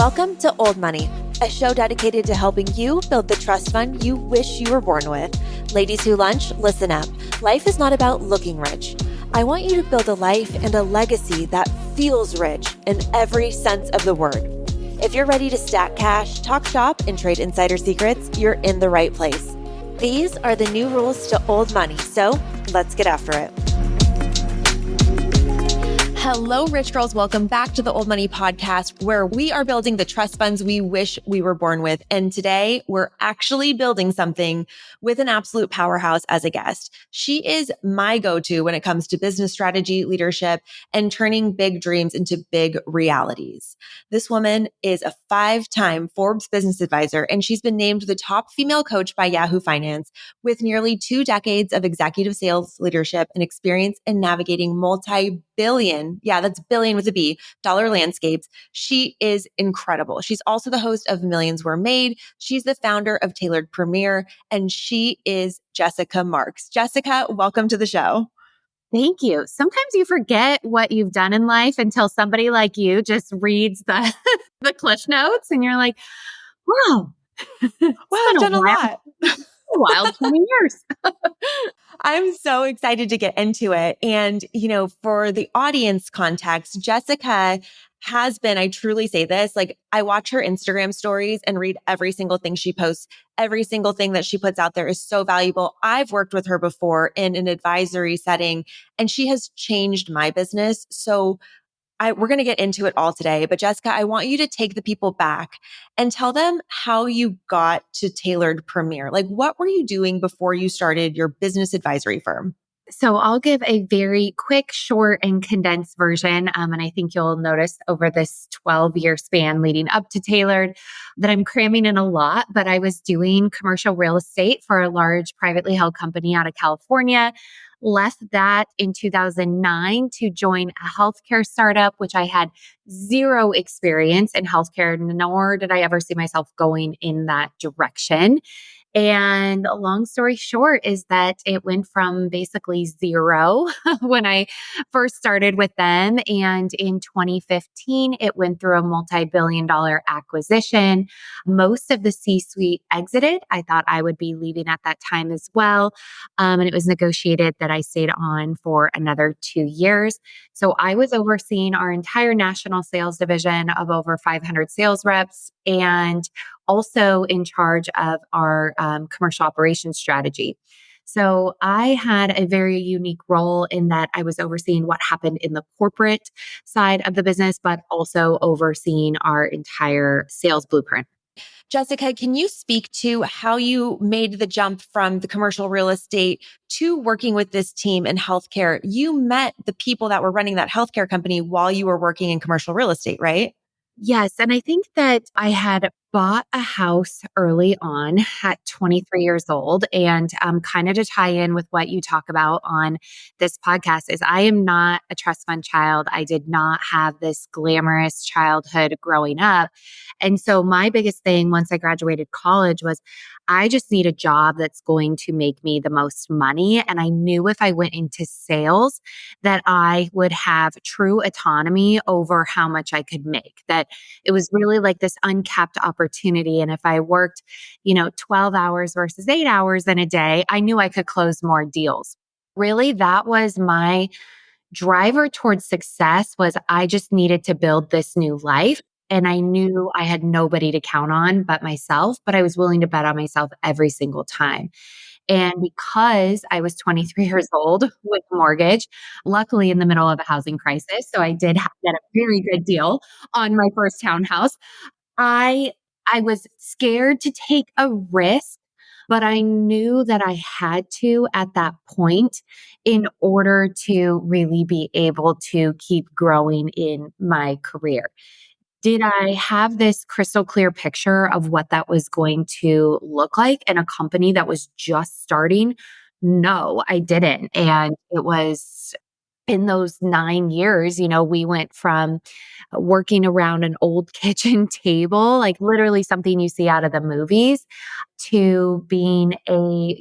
Welcome to Old Money, a show dedicated to helping you build the trust fund you wish you were born with. Ladies who lunch, listen up. Life is not about looking rich. I want you to build a life and a legacy that feels rich in every sense of the word. If you're ready to stack cash, talk shop, and trade insider secrets, you're in the right place. These are the new rules to old money, so let's get after it. Hello, rich girls. Welcome back to the Old Money Podcast, where we are building the trust funds we wish we were born with. And today we're actually building something with an absolute powerhouse as a guest. She is my go-to when it comes to business strategy, leadership, and turning big dreams into big realities. This woman is a 5-time Forbes Business Advisor, and she's been named the top female coach by Yahoo Finance with nearly 2 decades of executive sales leadership and experience in navigating multi-billion, that's billion with a B, dollar landscapes. She is incredible. She's also the host of Millions Were Made. She's the founder of Tailored Premier, and she is Jessica Marx. Jessica, welcome to the show. Thank you. Sometimes you forget what you've done in life until somebody like you just reads the the cliff notes and you're like, wow, I've done a lot. A wild 20 years. I'm so excited to get into it. And, for the audience context, Jessica has been, I truly say this, I watch her Instagram stories and read every single thing she posts. Every single thing that she puts out there is so valuable. I've worked with her before in an advisory setting, and she has changed my business. So we're going to get into it all today, but Jessica, I want you to take the people back and tell them how you got to Tailored Premier. What were you doing before you started your business advisory firm? So I'll give a very quick, short, and condensed version. And I think you'll notice over this 12-year span leading up to Tailored that I'm cramming in a lot, but I was doing commercial real estate for a large privately held company out of California. Left that in 2009 to join a healthcare startup, which I had zero experience in healthcare, nor did I ever see myself going in that direction. And a long story short is that it went from basically zero when I first started with them. And in 2015, it went through a multi-billion-dollar acquisition. Most of the C-suite exited. I thought I would be leaving at that time as well. And it was negotiated that I stayed on for another 2 years. So I was overseeing our entire national sales division of over 500 sales reps and also in charge of our commercial operations strategy. So I had a very unique role in that I was overseeing what happened in the corporate side of the business, but also overseeing our entire sales blueprint. Jessica, can you speak to how you made the jump from the commercial real estate to working with this team in healthcare? You met the people that were running that healthcare company while you were working in commercial real estate, right? Yes. And I think that I had bought a house early on at 23 years old. And kind of to tie in with what you talk about on this podcast is I am not a trust fund child. I did not have this glamorous childhood growing up. And so my biggest thing once I graduated college was I just need a job that's going to make me the most money. And I knew if I went into sales that I would have true autonomy over how much I could make, that it was really like this uncapped opportunity. And if I worked, 12 hours versus 8 hours in a day, I knew I could close more deals. Really, that was my driver towards success was I just needed to build this new life. And I knew I had nobody to count on but myself, but I was willing to bet on myself every single time. And because I was 23 years old with a mortgage, luckily in the middle of a housing crisis, so I did get a very good deal on my first townhouse. I was scared to take a risk, but I knew that I had to at that point in order to really be able to keep growing in my career. Did I have this crystal clear picture of what that was going to look like in a company that was just starting? No, I didn't. And it was in those 9 years, we went from working around an old kitchen table, like literally something you see out of the movies, to being a,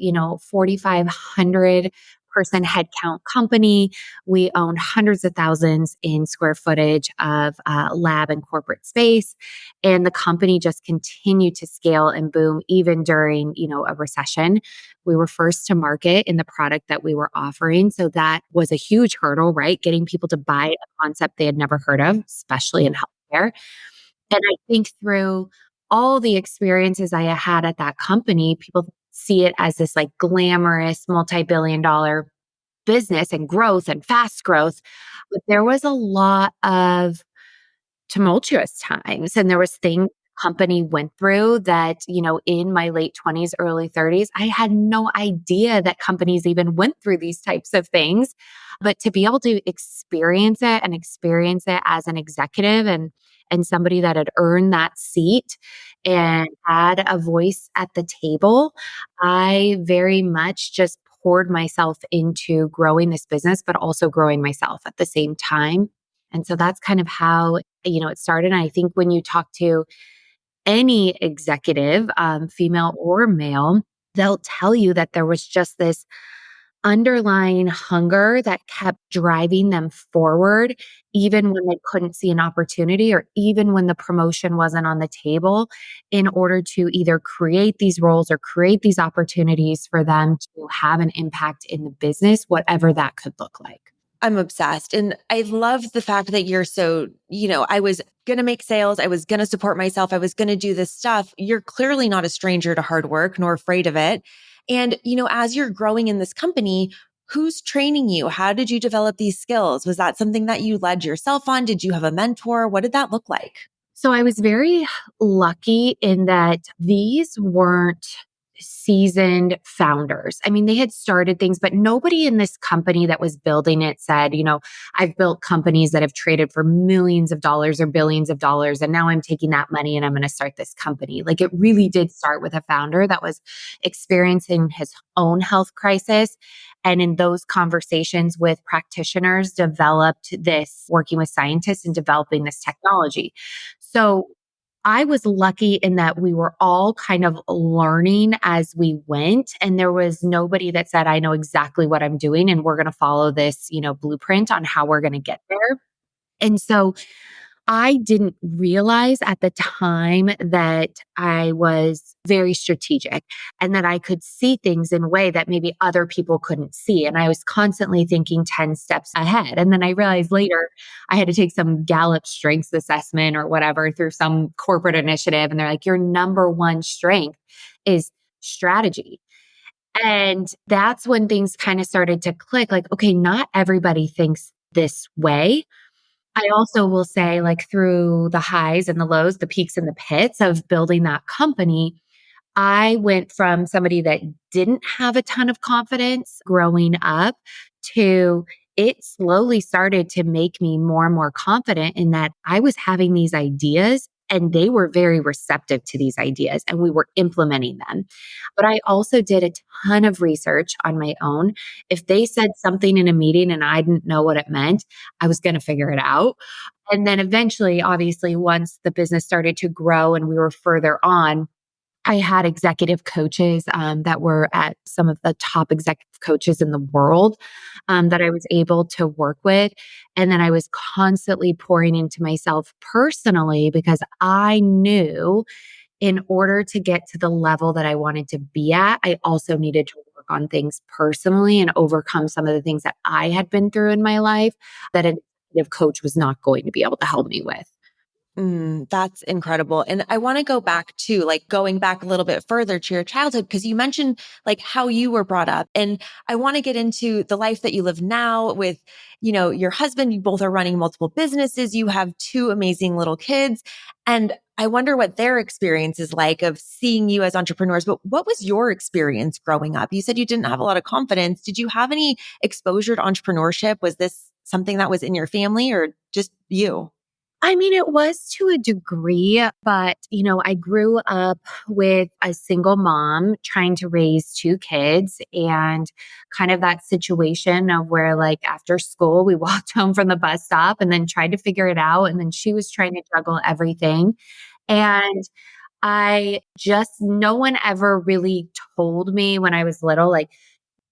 4,500 person headcount company. We owned hundreds of thousands in square footage of lab and corporate space. And the company just continued to scale and boom, even during, a recession. We were first to market in the product that we were offering. So that was a huge hurdle, right? Getting people to buy a concept they had never heard of, especially in healthcare. And I think through all the experiences I had at that company, people see it as this like glamorous multi-billion-dollar business and growth and fast growth. But there was a lot of tumultuous times. And there was things the company went through that, in my late 20s, early 30s, I had no idea that companies even went through these types of things. But to be able to experience it as an executive and somebody that had earned that seat and had a voice at the table, I very much just poured myself into growing this business, but also growing myself at the same time. And so that's kind of how, it started. And I think when you talk to any executive, female or male, they'll tell you that there was just this underlying hunger that kept driving them forward, even when they couldn't see an opportunity or even when the promotion wasn't on the table, in order to either create these roles or create these opportunities for them to have an impact in the business, whatever that could look like. I'm obsessed. And I love the fact that you're so, I was going to make sales. I was going to support myself. I was going to do this stuff. You're clearly not a stranger to hard work nor afraid of it. And, as you're growing in this company, who's training you? How did you develop these skills? Was that something that you led yourself on? Did you have a mentor? What did that look like? So I was very lucky in that these weren't seasoned founders. I mean, they had started things, but nobody in this company that was building it said, I've built companies that have traded for millions of dollars or billions of dollars. And now I'm taking that money and I'm going to start this company. Like it really did start with a founder that was experiencing his own health crisis. And in those conversations with practitioners, developed this working with scientists and developing this technology. So I was lucky in that we were all kind of learning as we went. And there was nobody that said, I know exactly what I'm doing and we're going to follow this, blueprint on how we're going to get there. And so I didn't realize at the time that I was very strategic and that I could see things in a way that maybe other people couldn't see. And I was constantly thinking 10 steps ahead. And then I realized later I had to take some Gallup strengths assessment or whatever through some corporate initiative. And they're like, your number one strength is strategy. And that's when things kind of started to click like, okay, not everybody thinks this way. I also will say, like, through the highs and the lows, the peaks and the pits of building that company, I went from somebody that didn't have a ton of confidence growing up to it slowly started to make me more and more confident in that I was having these ideas and they were very receptive to these ideas and we were implementing them. But I also did a ton of research on my own. If they said something in a meeting and I didn't know what it meant, I was going to figure it out. And then eventually, obviously, once the business started to grow and we were further on, I had executive coaches that were at some of the top executive coaches in the world that I was able to work with. And then I was constantly pouring into myself personally because I knew in order to get to the level that I wanted to be at, I also needed to work on things personally and overcome some of the things that I had been through in my life that an executive coach was not going to be able to help me with. That's incredible. And I want to go back to like going back a little bit further to your childhood, because you mentioned like how you were brought up. And I want to get into the life that you live now with, your husband. You both are running multiple businesses. You have two amazing little kids. And I wonder what their experience is like of seeing you as entrepreneurs. But what was your experience growing up? You said you didn't have a lot of confidence. Did you have any exposure to entrepreneurship? Was this something that was in your family or just you? I mean, it was to a degree, but, I grew up with a single mom trying to raise two kids and kind of that situation of where, like, after school, we walked home from the bus stop and then tried to figure it out. And then she was trying to juggle everything. And no one ever really told me when I was little, like,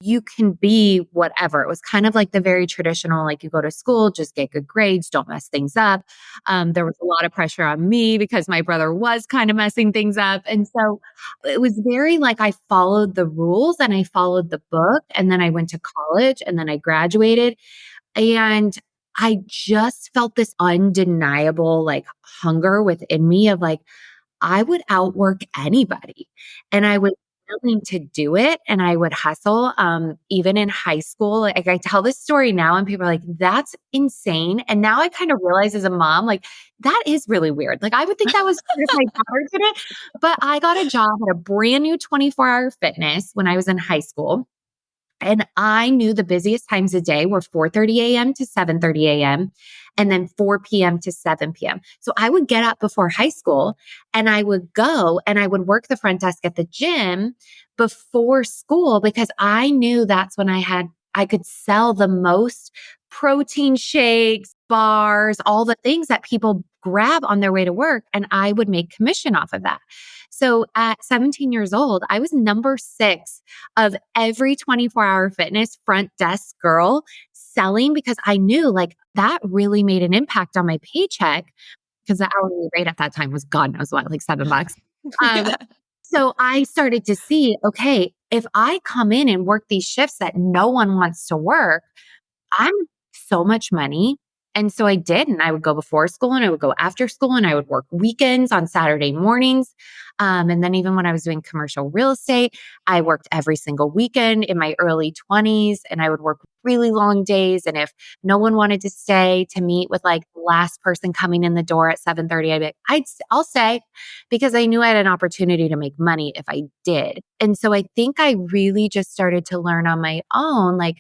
you can be whatever. It was kind of like the very traditional, like you go to school, just get good grades, don't mess things up. There was a lot of pressure on me because my brother was kind of messing things up. And so it was very like I followed the rules and I followed the book. And then I went to college and then I graduated. And I just felt this undeniable like hunger within me of like, I would outwork anybody and I was willing to do it and I would hustle. Even in high school, like I tell this story now and people are like, that's insane. And now I kind of realize as a mom, like that is really weird. Like I would think that was weird if my daughter did it, but I got a job at a brand new 24-hour fitness when I was in high school. And I knew the busiest times of day were 4:30 a.m. to 7:30 a.m. and then 4 p.m. to 7 p.m. So I would get up before high school and I would go and I would work the front desk at the gym before school because I knew that's when I could sell the most protein shakes, bars, all the things that people grab on their way to work. And I would make commission off of that. So at 17 years old, I was number 6 of every 24-hour fitness front desk girl selling because I knew like that really made an impact on my paycheck because the hourly rate at that time was God knows what, like $7. Um, Yeah. so I started to see, okay, if I come in and work these shifts that no one wants to work, I'm so much money. And so I did. And I would go before school and I would go after school and I would work weekends on Saturday mornings. And then even when I was doing commercial real estate, I worked every single weekend in my early 20s and I would work really long days. And if no one wanted to stay to meet with like the last person coming in the door at 7:30, I'd be like, I'll stay because I knew I had an opportunity to make money if I did. And so I think I really just started to learn on my own, like,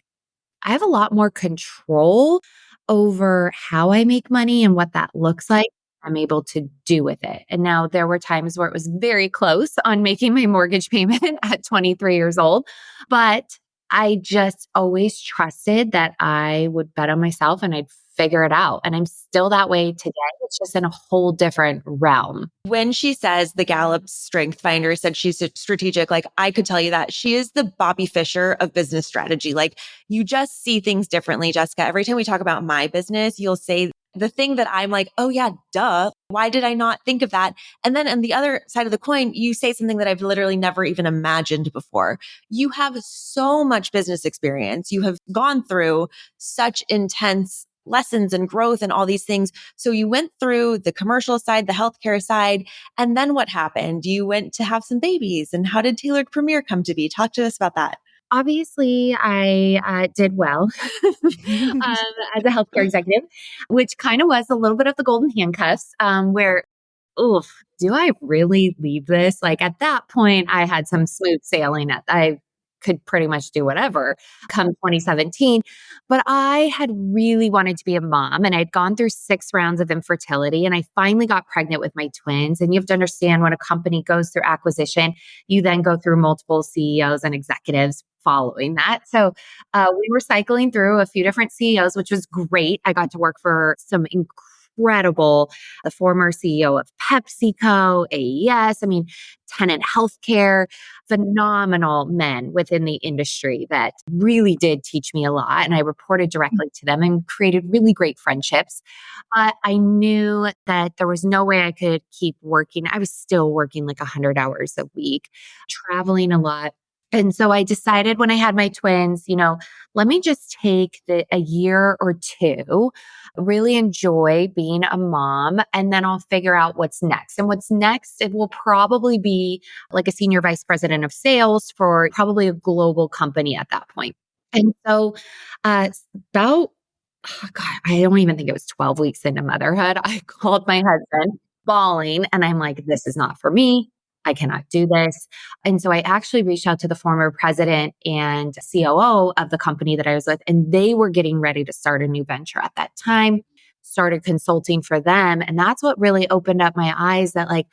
I have a lot more control over how I make money and what that looks like. I'm able to do with it. And now there were times where it was very close on making my mortgage payment at 23 years old, but I just always trusted that I would bet on myself and I'd figure it out. And I'm still that way today. It's just in a whole different realm. When she says the Gallup Strength Finder said she's strategic, like I could tell you that she is the Bobby Fischer of business strategy. Like you just see things differently, Jessica. Every time we talk about my business, you'll say the thing that I'm like, oh yeah, duh. Why did I not think of that? And then on the other side of the coin, you say something that I've literally never even imagined before. You have so much business experience. You have gone through such intense lessons and growth and all these things. So you went through the commercial side, the healthcare side, and then what happened? You went to have some babies. And how did Tailored Premier come to be? Talk to us about that. Obviously, I did well as a healthcare executive, which kind of was a little bit of the golden handcuffs, where, oof, do I really leave this? Like at that point, I had some smooth sailing. I could pretty much do whatever come 2017. But I had really wanted to be a mom and I'd gone through 6 rounds of infertility and I finally got pregnant with my twins. And you have to understand when a company goes through acquisition, you then go through multiple CEOs and executives following that. So we were cycling through a few different CEOs, which was great. I got to work for some incredible, the former CEO of PepsiCo, AES, I mean, Tenet Healthcare, phenomenal men within the industry that really did teach me a lot. And I reported directly to them and created really great friendships. But I knew that there was no way I could keep working. I was still working like 100 hours a week, traveling a lot. And so I decided when I had my twins, let me just take a year or two, really enjoy being a mom, and then I'll figure out what's next. And what's next, it will probably be like a senior vice president of sales for probably a global company at that point. And so about, oh God, I don't even think it was 12 weeks into motherhood. I called my husband bawling and I'm like, this is not for me. I cannot do this. And so I actually reached out to the former president and COO of the company that I was with, and they were getting ready to start a new venture at that time, started consulting for them. And that's what really opened up my eyes that like,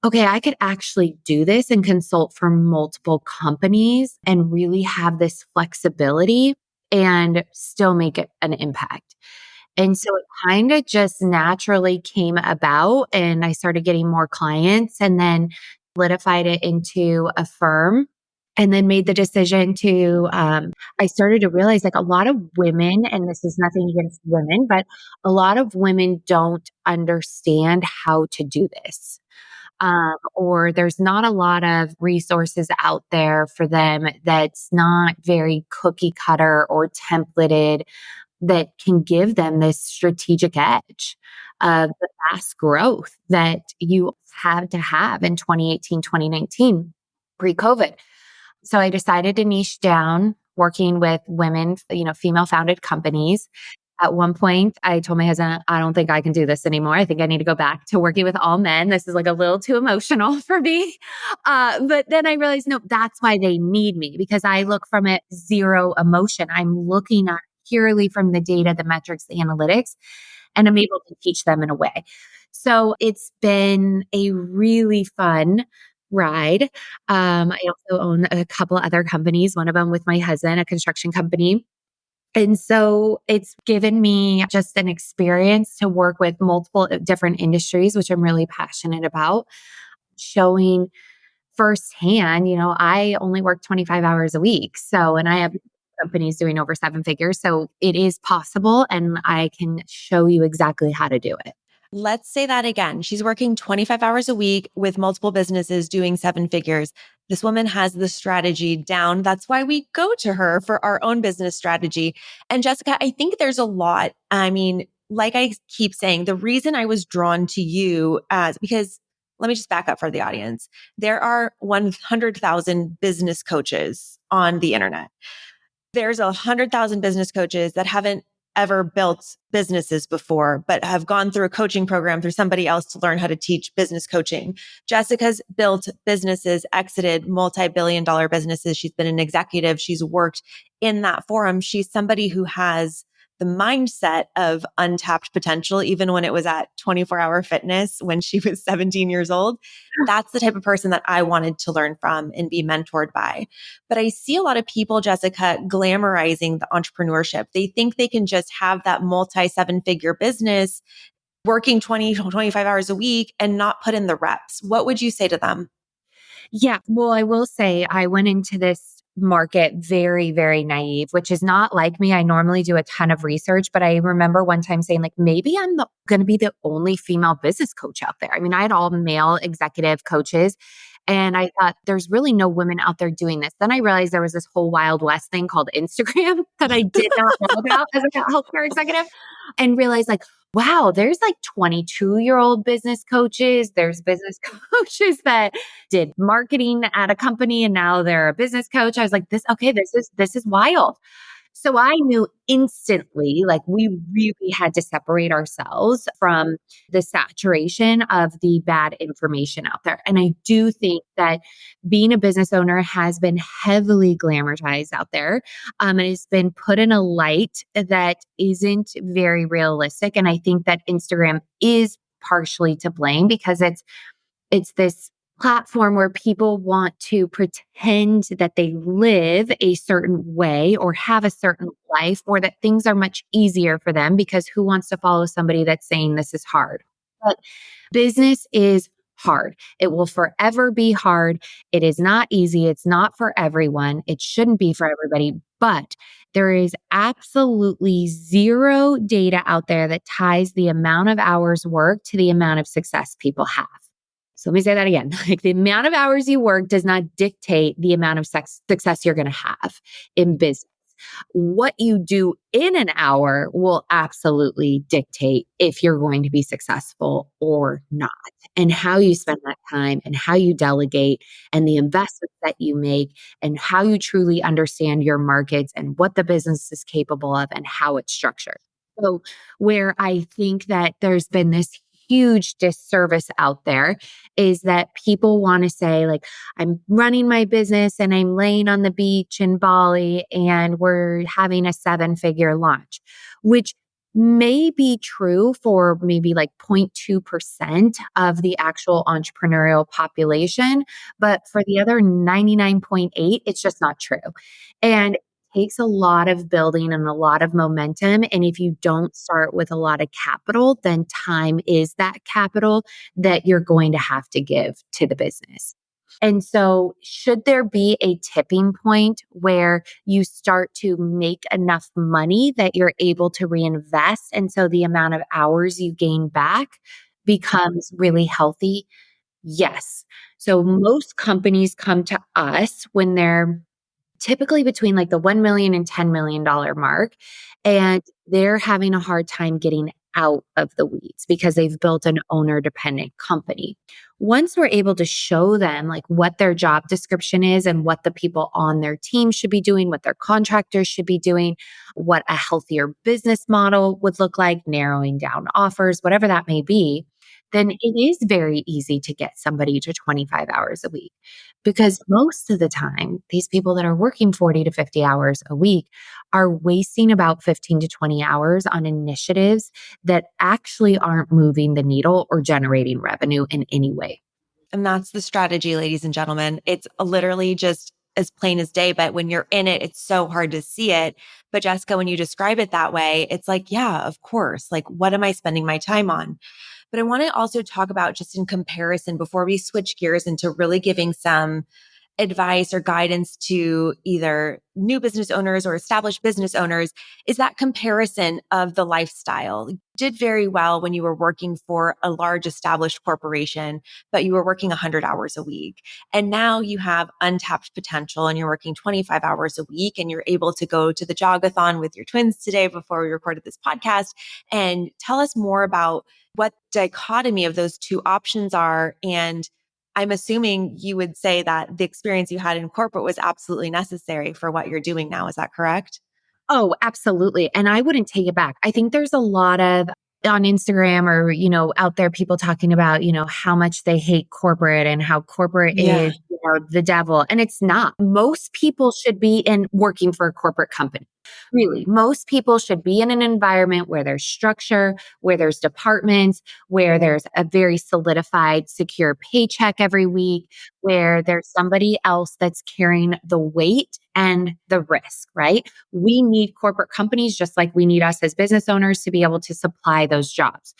okay, I could actually do this and consult for multiple companies and really have this flexibility and still make it an impact. And so it kind of just naturally came about and I started getting more clients and then solidified it into a firm. and then made the decision to, I started to realize like a lot of women, and this is nothing against women, but a lot of women don't understand how to do this. Or there's not a lot of resources out there for them that's not very cookie cutter or templated that can give them this strategic edge of the fast growth that you had to have in 2018, 2019, pre-COVID. So I decided to niche down working with women, female founded companies. At one point, I told my husband, I don't think I can do this anymore. I think I need to go back to working with all men. This is like a little too emotional for me. But then I realized, no, that's why they need me, because I look from it zero emotion. I'm looking at purely from the data, the metrics, the analytics, and I'm able to teach them in a way. So it's been a really fun ride. I also own a couple other companies, one of them with my husband, a construction company. And so it's given me just an experience to work with multiple different industries, which I'm really passionate about, showing firsthand, I only work 25 hours a week. So, and I have companies doing over 7 figures. So it is possible, and I can show you exactly how to do it. Let's say that again. She's working 25 hours a week with multiple businesses doing 7 figures. This woman has the strategy down. That's why we go to her for our own business strategy. And Jessica, I think there's a lot. I mean, like I keep saying, the reason I was drawn to you as because let me just back up for the audience. There are 100,000 business coaches on the internet. There's 100,000 business coaches that haven't ever built businesses before, but have gone through a coaching program through somebody else to learn how to teach business coaching. Jessica's built businesses, exited multi-billion dollar businesses. She's been an executive. She's worked in that forum. She's somebody who has the mindset of untapped potential, even when it was at 24-hour fitness when she was 17 years old. That's the type of person that I wanted to learn from and be mentored by. But I see a lot of people, Jessica, glamorizing the entrepreneurship. They think they can just have that multi 7 figure business working 20, 25 hours a week and not put in the reps. What would you say to them? Yeah. Well, I will say I went into this market very, very naive, which is not like me. I normally do a ton of research, but I remember one time saying like, maybe I'm going to be the only female business coach out there. I mean, I had all male executive coaches, and I thought there's really no women out there doing this. Then I realized there was this whole Wild West thing called Instagram that I did not know about as a healthcare executive, and realized like, wow, there's like 22-year-old business coaches. There's business coaches that did marketing at a company and now they're a business coach. I was like, this is wild. So I knew instantly, like we really had to separate ourselves from the saturation of the bad information out there. And I do think that being a business owner has been heavily glamorized out there. And it's been put in a light that isn't very realistic. And I think that Instagram is partially to blame because it's this platform where people want to pretend that they live a certain way or have a certain life, or that things are much easier for them, because who wants to follow somebody that's saying this is hard? But business is hard. It will forever be hard. It is not easy. It's not for everyone. It shouldn't be for everybody, but there is absolutely zero data out there that ties the amount of hours worked to the amount of success people have. So let me say that again. Like the amount of hours you work does not dictate the amount of success you're going to have in business. What you do in an hour will absolutely dictate if you're going to be successful or not, and how you spend that time and how you delegate and the investments that you make and how you truly understand your markets and what the business is capable of and how it's structured. So where I think that there's been this huge disservice out there is that people want to say like, I'm running my business and I'm laying on the beach in Bali and we're having a 7-figure launch, which may be true for maybe like 0.2% of the actual entrepreneurial population. But for the other 99.8, it's just not true. And takes a lot of building and a lot of momentum. And if you don't start with a lot of capital, then time is that capital that you're going to have to give to the business. And so, should there be a tipping point where you start to make enough money that you're able to reinvest? And so the amount of hours you gain back becomes really healthy? Yes. So most companies come to us when they're typically between like the 1 million and $10 million mark. And they're having a hard time getting out of the weeds because they've built an owner dependent company. Once we're able to show them like what their job description is and what the people on their team should be doing, what their contractors should be doing, what a healthier business model would look like, narrowing down offers, whatever that may be, then it is very easy to get somebody to 25 hours a week. Because most of the time, these people that are working 40 to 50 hours a week are wasting about 15 to 20 hours on initiatives that actually aren't moving the needle or generating revenue in any way. And that's the strategy, ladies and gentlemen. It's literally just as plain as day, but when you're in it, it's so hard to see it. But Jessica, when you describe it that way, it's like, yeah, of course. Like, what am I spending my time on? But I want to also talk about just in comparison before we switch gears into really giving some advice or guidance to either new business owners or established business owners is that comparison of the lifestyle. You did very well when you were working for a large established corporation, but you were working 100 hours a week. And now you have untapped potential and you're working 25 hours a week and you're able to go to the jogathon with your twins today before we recorded this podcast. And tell us more about what dichotomy of those two options are. And I'm assuming you would say that the experience you had in corporate was absolutely necessary for what you're doing now. Is that correct? Oh, absolutely. And I wouldn't take it back. I think there's a lot of on Instagram or, out there people talking about, how much they hate corporate and how corporate Yeah. is, the devil. And it's not. Most people should be in working for a corporate company. Really, most people should be in an environment where there's structure, where there's departments, where there's a very solidified, secure paycheck every week, where there's somebody else that's carrying the weight and the risk, right? We need corporate companies just like we need us as business owners to be able to supply those jobs.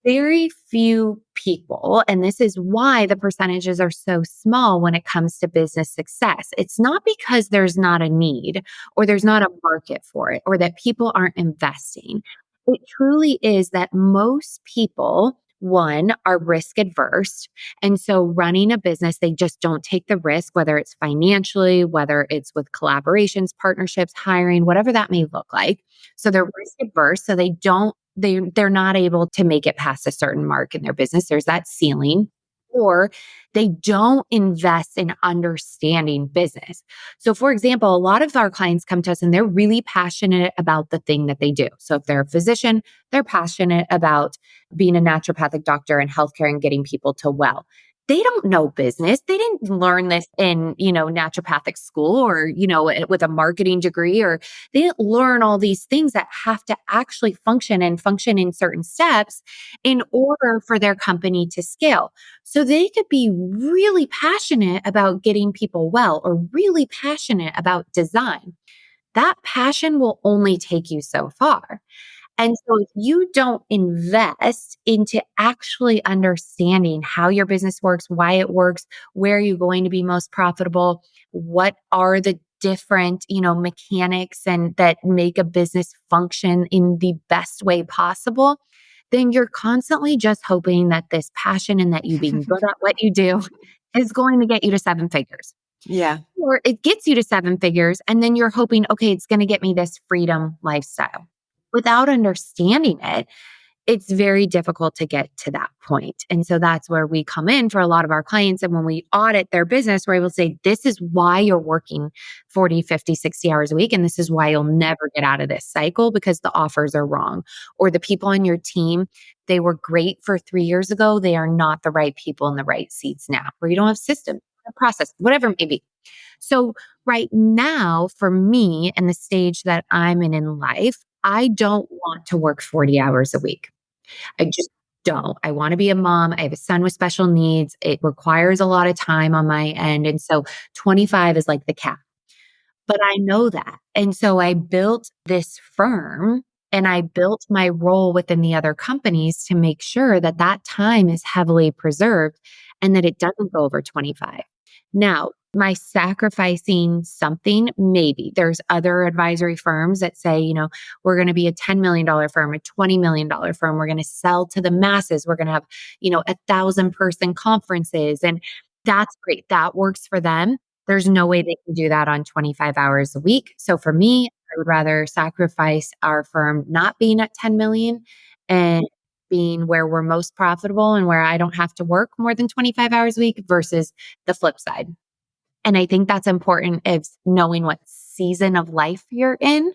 Very few people, and this is why the percentages are so small when it comes to business success. It's not because there's not a need or there's not a market for it or that people aren't investing. It truly is that most people, one, are risk adverse. And so running a business, they just don't take the risk, whether it's financially, whether it's with collaborations, partnerships, hiring, whatever that may look like. So they're risk adverse. So they're not able to make it past a certain mark in their business. There's that ceiling. Or they don't invest in understanding business. So, for example, a lot of our clients come to us and they're really passionate about the thing that they do. So, if they're a physician, they're passionate about being a naturopathic doctor and healthcare and getting people to well. They don't know business. They didn't learn this in, naturopathic school or, with a marketing degree, or they didn't learn all these things that have to actually function and function in certain steps in order for their company to scale. So they could be really passionate about getting people well or really passionate about design. That passion will only take you so far. And so if you don't invest into actually understanding how your business works, why it works, where are you going to be most profitable, what are the different, mechanics and that make a business function in the best way possible, then you're constantly just hoping that this passion and that you being good at what you do is going to get you to seven figures. Yeah. Or it gets you to seven figures and then you're hoping, okay, it's going to get me this freedom lifestyle. Without understanding it, it's very difficult to get to that point. And so that's where we come in for a lot of our clients. And when we audit their business, we're able to say, this is why you're working 40, 50, 60 hours a week. And this is why you'll never get out of this cycle because the offers are wrong. Or the people on your team, they were great for 3 years ago. They are not the right people in the right seats now. Or you don't have systems, process, whatever it may be. So right now, for me and the stage that I'm in life, I don't want to work 40 hours a week. I just don't. I want to be a mom. I have a son with special needs. It requires a lot of time on my end. And so 25 is like the cap. But I know that. And so I built this firm and I built my role within the other companies to make sure that that time is heavily preserved and that it doesn't go over 25. Now, am I sacrificing something? Maybe. There's other advisory firms that say, we're going to be a $10 million firm, a $20 million firm. We're going to sell to the masses. We're going to have, 1,000-person conferences. And that's great. That works for them. There's no way they can do that on 25 hours a week. So for me, I would rather sacrifice our firm not being at 10 million and being where we're most profitable and where I don't have to work more than 25 hours a week versus the flip side. And I think that's important is knowing what season of life you're in.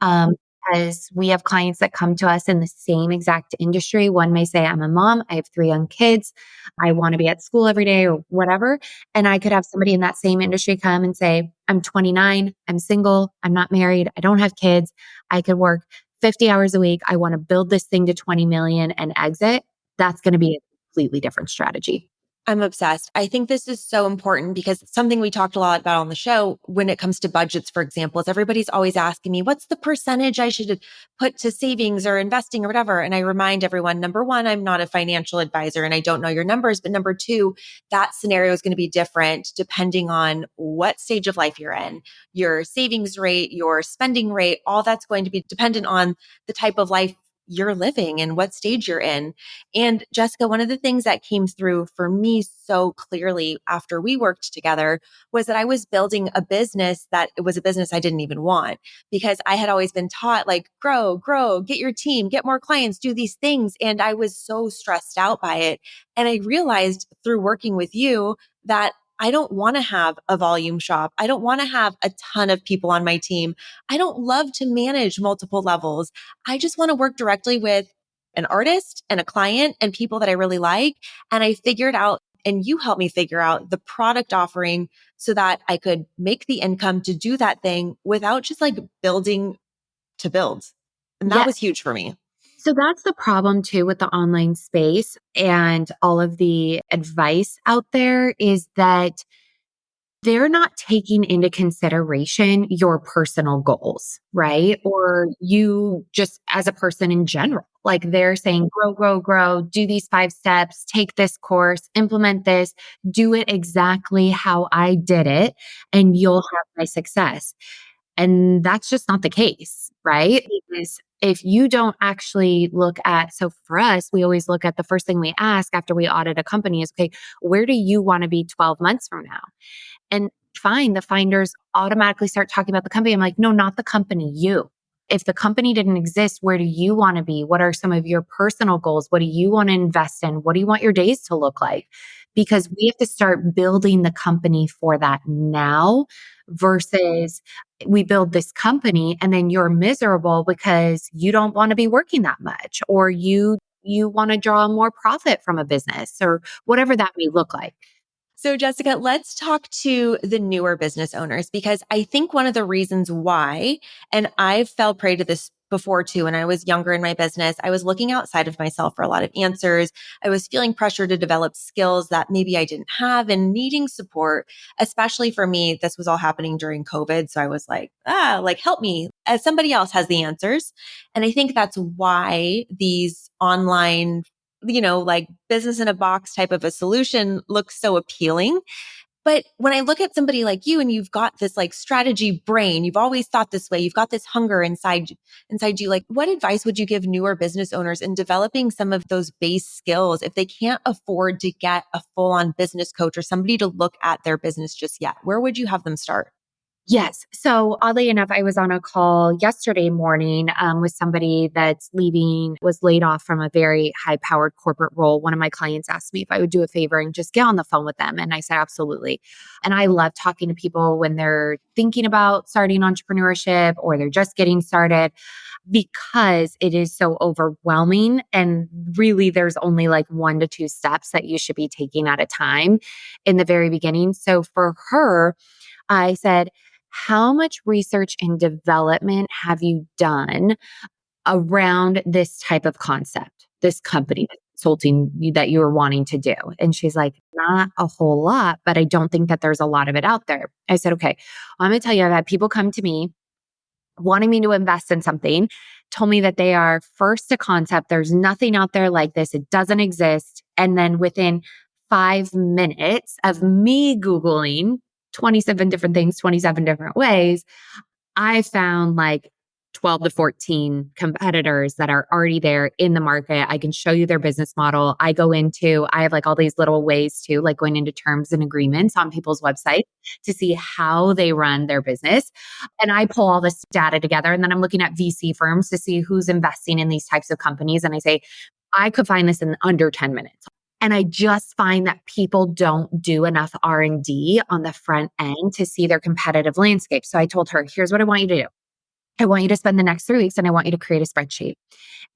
Um, as we have clients that come to us in the same exact industry. One may say, I'm a mom, I have 3 young kids, I want to be at school every day or whatever. And I could have somebody in that same industry come and say, I'm 29, I'm single, I'm not married, I don't have kids, I could work 50 hours a week. I want to build this thing to 20 million and exit. That's going to be a completely different strategy. I'm obsessed. I think this is so important because it's something we talked a lot about on the show when it comes to budgets, for example, is everybody's always asking me, what's the percentage I should put to savings or investing or whatever? And I remind everyone, number one, I'm not a financial advisor and I don't know your numbers. But number two, that scenario is going to be different depending on what stage of life you're in, your savings rate, your spending rate, all that's going to be dependent on the type of life you're living and what stage you're in. And Jessica, one of the things that came through for me so clearly after we worked together was that I was building a business that it was a business I didn't even want because I had always been taught like, grow, get your team, get more clients, do these things. And I was so stressed out by it. And I realized through working with you that I don't want to have a volume shop. I don't want to have a ton of people on my team. I don't love to manage multiple levels. I just want to work directly with an artist and a client and people that I really like. And I figured out, and you helped me figure out the product offering so that I could make the income to do that thing without just like building to build. And that Yes. was huge for me. So that's the problem too with the online space and all of the advice out there is that they're not taking into consideration your personal goals, right? Or you just as a person in general. Like they're saying, grow, do these 5 steps, take this course, implement this, do it exactly how I did it, and you'll have my success. And that's just not the case, right? Because if you don't actually look at, so for us, we always look at the first thing we ask after we audit a company is, okay, where do you want to be 12 months from now? And fine, the finders automatically start talking about the company. I'm like, no, not the company, you. If the company didn't exist, where do you want to be? What are some of your personal goals? What do you want to invest in? What do you want your days to look like? Because we have to start building the company for that now versus we build this company and then you're miserable because you don't want to be working that much or you want to draw more profit from a business or whatever that may look like. So, Jessica, let's talk to the newer business owners because I think one of the reasons why, and I've fell prey to this before too, when I was younger in my business, I was looking outside of myself for a lot of answers. I was feeling pressure to develop skills that maybe I didn't have and needing support, especially for me. This was all happening during COVID. So I was like, like help me as somebody else has the answers. And I think that's why these online like business in a box type of a solution looks so appealing. But when I look at somebody like you and you've got this like strategy brain, you've always thought this way, you've got this hunger inside you, like what advice would you give newer business owners in developing some of those base skills if they can't afford to get a full on business coach or somebody to look at their business just yet? Where would you have them start? Yes. So oddly enough, I was on a call yesterday morning with somebody that's was laid off from a very high powered corporate role. One of my clients asked me if I would do a favor and just get on the phone with them. And I said, absolutely. And I love talking to people when they're thinking about starting entrepreneurship or they're just getting started because it is so overwhelming. And really, there's only like 1 to 2 steps that you should be taking at a time in the very beginning. So for her, I said, how much research and development have you done around this type of concept, this company consulting that you were wanting to do? And she's like, not a whole lot, but I don't think that there's a lot of it out there. I said, okay, I'm going to tell you, I've had people come to me wanting me to invest in something, told me that they are first to concept. There's nothing out there like this. It doesn't exist. And then within 5 minutes of me Googling 27 different things, 27 different ways, I found like 12 to 14 competitors that are already there in the market. I can show you their business model. I have like all these little ways to like going into terms and agreements on people's websites to see how they run their business. And I pull all this data together. And then I'm looking at VC firms to see who's investing in these types of companies. And I say, I could find this in under 10 minutes. And I just find that people don't do enough R&D on the front end to see their competitive landscape. So I told her, here's what I want you to do. I want you to spend the next 3 weeks and I want you to create a spreadsheet.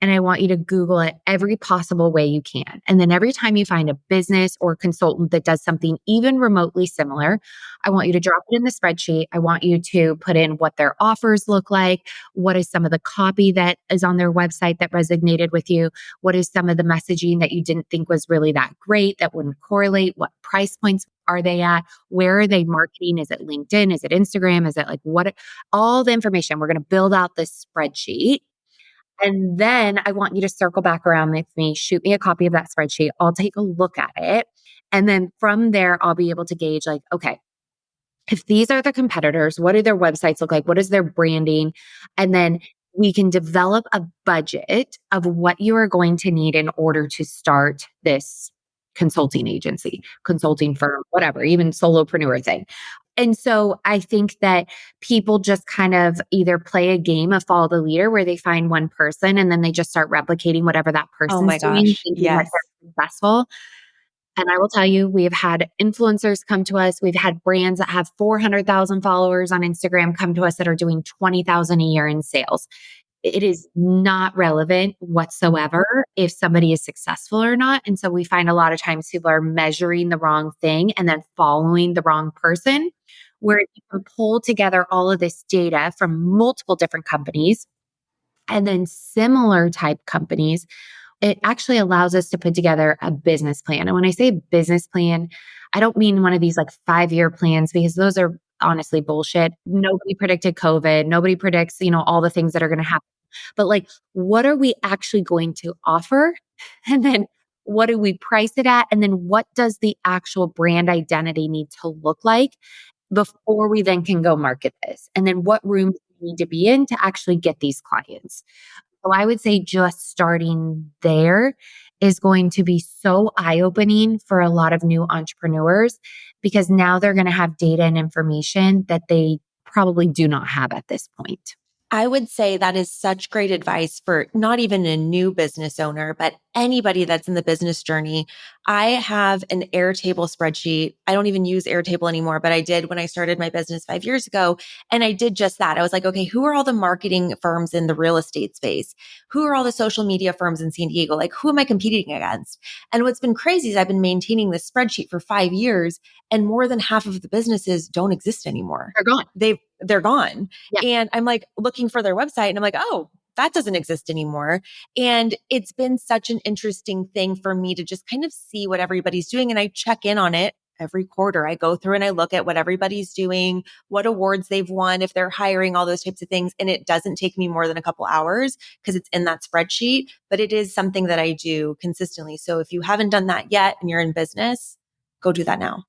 And I want you to Google it every possible way you can. And then every time you find a business or consultant that does something even remotely similar, I want you to drop it in the spreadsheet. I want you to put in what their offers look like. What is some of the copy that is on their website that resonated with you? What is some of the messaging that you didn't think was really that great, that wouldn't correlate? What price points are they at? Where are they marketing? Is it LinkedIn? Is it Instagram? Is it like what? All the information. We're going to build out this spreadsheet. And then I want you to circle back around with me, shoot me a copy of that spreadsheet. I'll take a look at it. And then from there, I'll be able to gauge like, okay, if these are the competitors, what do their websites look like? What is their branding? And then we can develop a budget of what you are going to need in order to start this consulting agency, consulting firm, whatever, even solopreneur thing. And so I think that people just kind of either play a game of follow the leader where they find one person and then they just start replicating whatever that Oh person's my doing, gosh. thinking that Yes. they're successful. And I will tell you, we have had influencers come to us. We've had brands that have 400,000 followers on Instagram come to us that are doing 20,000 a year in sales. It is not relevant whatsoever if somebody is successful or not. And so we find a lot of times people are measuring the wrong thing and then following the wrong person, where you can pull together all of this data from multiple different companies and then similar type companies. It actually allows us to put together a business plan. And when I say business plan, I don't mean one of these like 5-year plans because those are honestly bullshit. Nobody predicted COVID. Nobody predicts, all the things that are going to happen. But like, what are we actually going to offer? And then what do we price it at? And then what does the actual brand identity need to look like before we then can go market this? And then what rooms we need to be in to actually get these clients? So I would say just starting there is going to be so eye-opening for a lot of new entrepreneurs because now they're going to have data and information that they probably do not have at this point. I would say that is such great advice for not even a new business owner, but anybody that's in the business journey. I have an Airtable spreadsheet. I don't even use Airtable anymore, but I did when I started my business 5 years ago. And I did just that. I was like, okay, who are all the marketing firms in the real estate space? Who are all the social media firms in San Diego? Like, who am I competing against? And what's been crazy is I've been maintaining this spreadsheet for 5 years and more than half of the businesses don't exist anymore. They're gone. They're gone. Yeah. And I'm like looking for their website and I'm like, oh, that doesn't exist anymore. And it's been such an interesting thing for me to just kind of see what everybody's doing. And I check in on it every quarter. I go through and I look at what everybody's doing, what awards they've won, if they're hiring, all those types of things. And it doesn't take me more than a couple hours because it's in that spreadsheet, but it is something that I do consistently. So if you haven't done that yet and you're in business, go do that now.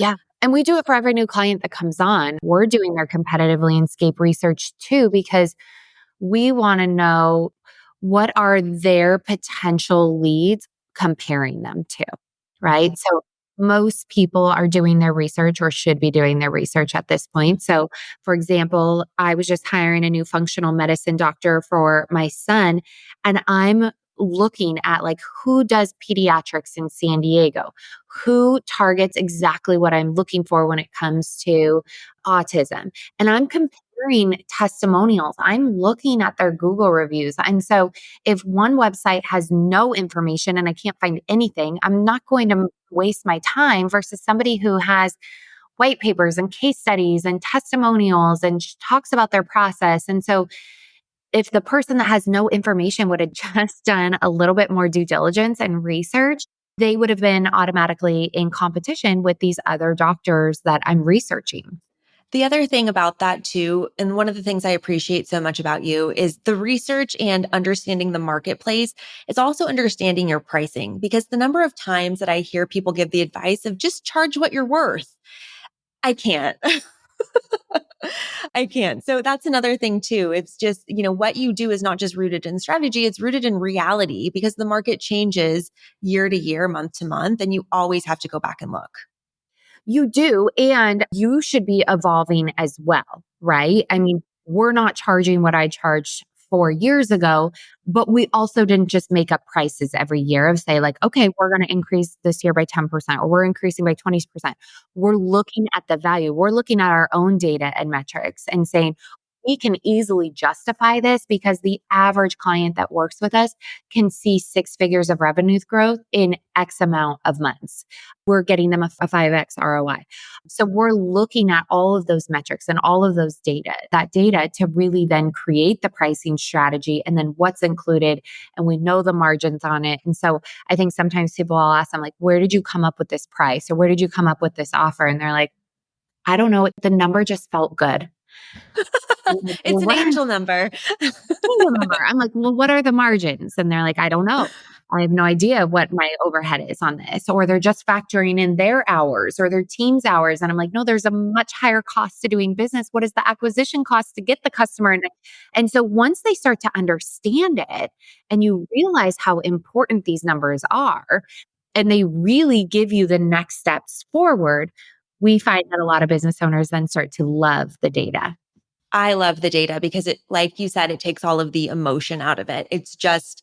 Yeah. And we do it for every new client that comes on. We're doing their competitive landscape research too, because we want to know what are their potential leads comparing them to, right? So most people are doing their research or should be doing their research at this point. So for example, I was just hiring a new functional medicine doctor for my son, and I'm looking at like who does pediatrics in San Diego, who targets exactly what I'm looking for when it comes to autism. And I'm comparing testimonials. I'm looking at their Google reviews. And so if one website has no information and I can't find anything, I'm not going to waste my time versus somebody who has white papers and case studies and testimonials and talks about their process. And so if the person that has no information would have just done a little bit more due diligence and research, they would have been automatically in competition with these other doctors that I'm researching. The other thing about that too, and one of the things I appreciate so much about you is the research and understanding the marketplace. It's also understanding your pricing because the number of times that I hear people give the advice of just charge what you're worth. I can't. I can't. So that's another thing too. It's just, what you do is not just rooted in strategy, it's rooted in reality because the market changes year to year, month to month, and you always have to go back and look. You do, and you should be evolving as well, right? I mean, we're not charging what I charged 4 years ago, but we also didn't just make up prices every year of say like, okay, we're going to increase this year by 10% or we're increasing by 20%. We're looking at the value. We're looking at our own data and metrics and saying, we can easily justify this because the average client that works with us can see 6 figures of revenue growth in X amount of months. We're getting them a 5X ROI. So we're looking at all of those metrics and all of that data to really then create the pricing strategy and then what's included. And we know the margins on it. And so I think sometimes people will ask them like, where did you come up with this price? Or where did you come up with this offer? And they're like, I don't know. The number just felt good. I'm like, It's well, an what are angel number. number? I'm like, well, what are the margins? And they're like, I don't know. I have no idea what my overhead is on this. Or they're just factoring in their hours or their team's hours. And I'm like, no, there's a much higher cost to doing business. What is the acquisition cost to get the customer? And so once they start to understand it and you realize how important these numbers are, and they really give you the next steps forward, we find that a lot of business owners then start to love the data. I love the data because it, like you said, it takes all of the emotion out of it. It's just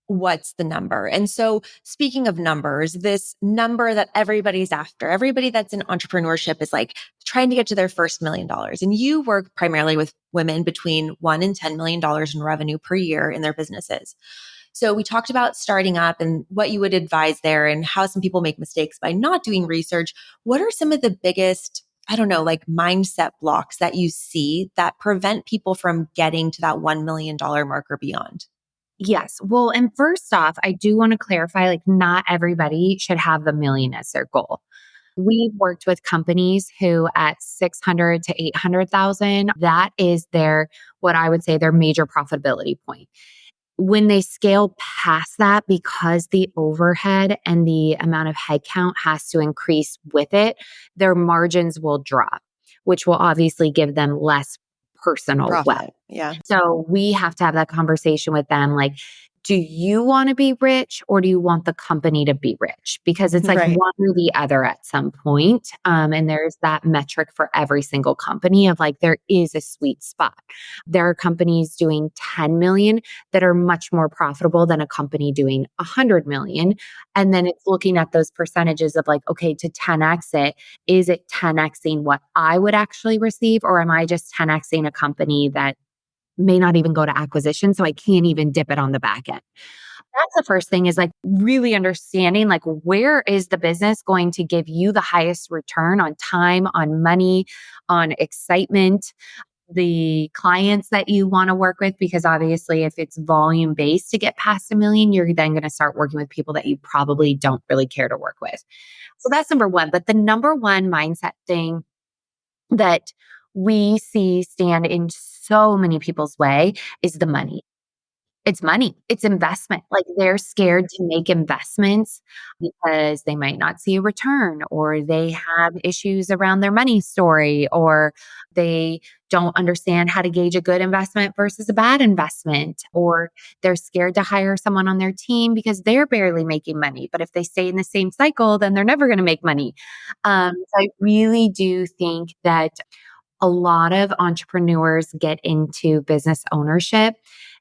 what's the number. And so speaking of numbers, this number that everybody's after, everybody that's in entrepreneurship is like trying to get to their first $1 million. And you work primarily with women between $1 and $10 million in revenue per year in their businesses. So we talked about starting up and what you would advise there and how some people make mistakes by not doing research. What are some of the biggest, I don't know, like mindset blocks that you see that prevent people from getting to that $1 million mark or beyond? Yes. Well, and first off, I do want to clarify like, not everybody should have the million as their goal. We've worked with companies who at 600 to 800,000, that is their, what I would say, their major profitability point. When they scale past that, because the overhead and the amount of headcount has to increase with it, their margins will drop, which will obviously give them less personal wealth. Profit. Yeah. So we have to have that conversation with them. Like, do you want to be rich or do you want the company to be rich? Because it's like Right. one or the other at some point. And there's that metric for every single company of like, there is a sweet spot. There are companies doing 10 million that are much more profitable than a company doing 100 million. And then it's looking at those percentages of like, okay, to 10x it, is it 10xing what I would actually receive? Or am I just 10xing a company that may not even go to acquisition, so I can't even dip it on the back end? That's the first thing, is like really understanding like, where is the business going to give you the highest return on time, on money, on excitement, the clients that you want to work with, because obviously if it's volume based to get past 1 million, you're then going to start working with people that you probably don't really care to work with. So that's number one. But the number one mindset thing that we see stand in so many people's way is the money. It's money. It's investment. Like, they're scared to make investments because they might not see a return, or they have issues around their money story, or they don't understand how to gauge a good investment versus a bad investment, or they're scared to hire someone on their team because they're barely making money. But if they stay in the same cycle, then they're never going to make money. So I really do think that a lot of entrepreneurs get into business ownership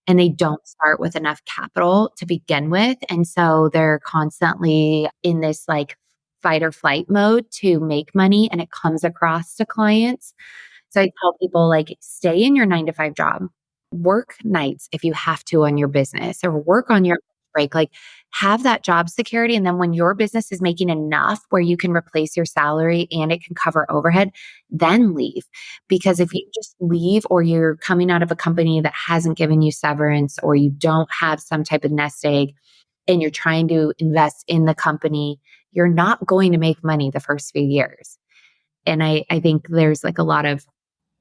and they don't start with enough capital to begin with. And so they're constantly in this like fight or flight mode to make money, and it comes across to clients. So I tell people like, stay in your 9 to 5 job, work nights if you have to on your business, or work on your break, like have that job security. And then when your business is making enough where you can replace your salary and it can cover overhead, then leave. Because if you just leave, or you're coming out of a company that hasn't given you severance, or you don't have some type of nest egg and you're trying to invest in the company, you're not going to make money the first few years. And I think there's like a lot of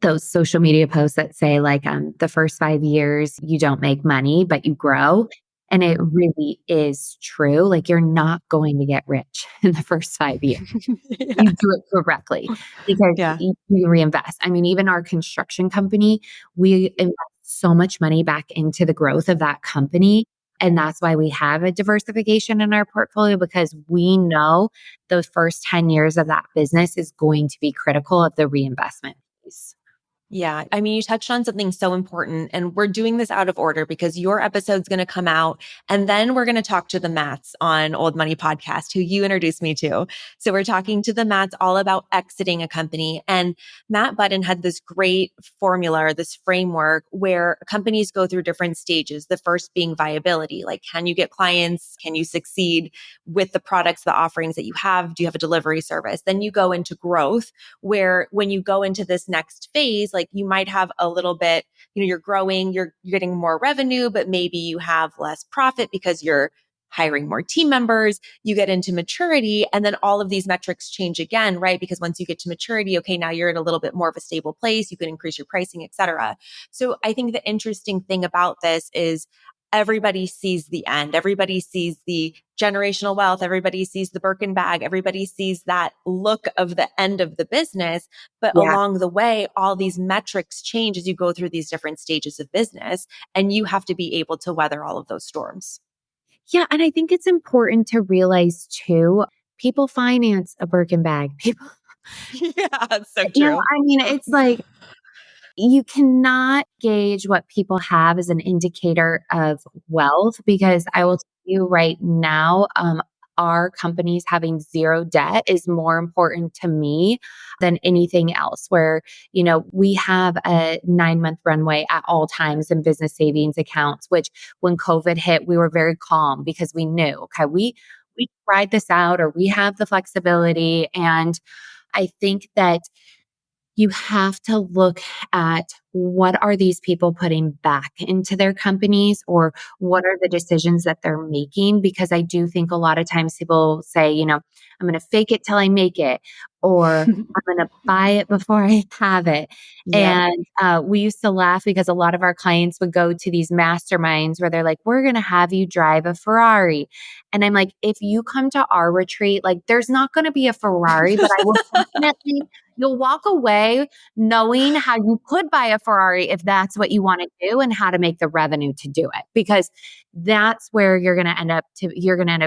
those social media posts that say like, the first 5 years, you don't make money, but you grow. And it really is true. Like you're not going to get rich in the first 5 years. Yeah. You do it correctly because Yeah. you reinvest. I mean, even our construction company, we invest so much money back into the growth of that company. And that's why we have a diversification in our portfolio because we know the first 10 years of that business is going to be critical of the reinvestment piece. Yeah. I mean, you touched on something so important, and we're doing this out of order because your episode's going to come out. And then we're going to talk to the Matts on Old Money Podcast, who you introduced me to. So we're talking to the Matts all about exiting a company. And Matt Budden had this great formula or this framework where companies go through different stages. The first being viability. Like, can you get clients? Can you succeed with the products, the offerings that you have? Do you have a delivery service? Then you go into growth, where when you go into this next phase, like you might have a little bit, you're growing, you're getting more revenue, but maybe you have less profit because you're hiring more team members. You get into maturity, and then all of these metrics change again, right? Because once you get to maturity, okay, now you're at a little bit more of a stable place. You can increase your pricing, et cetera. So I think the interesting thing about this is everybody sees the end. Everybody sees the generational wealth. Everybody sees the Birkin bag. Everybody sees that look of the end of the business. But Yeah. along the way, all these metrics change as you go through these different stages of business. And you have to be able to weather all of those storms. Yeah. And I think it's important to realize too, people finance a Birkin bag. People, Yeah, it's so you know, true. I mean, it's like, you cannot gauge what people have as an indicator of wealth because I will tell you right now, our companies having zero debt is more important to me than anything else. Where, we have a 9-month runway at all times in business savings accounts, which when COVID hit, we were very calm because we knew, okay, we ride this out or we have the flexibility. And I think that you have to look at what are these people putting back into their companies or what are the decisions that they're making? Because I do think a lot of times people say, I'm going to fake it till I make it, or I'm going to buy it before I have it. Yep. And we used to laugh because a lot of our clients would go to these masterminds where they're like, we're going to have you drive a Ferrari. And I'm like, if you come to our retreat, like there's not going to be a Ferrari, but I will definitely you'll walk away knowing how you could buy a Ferrari if that's what you want to do and how to make the revenue to do it. Because that's where you're going to end up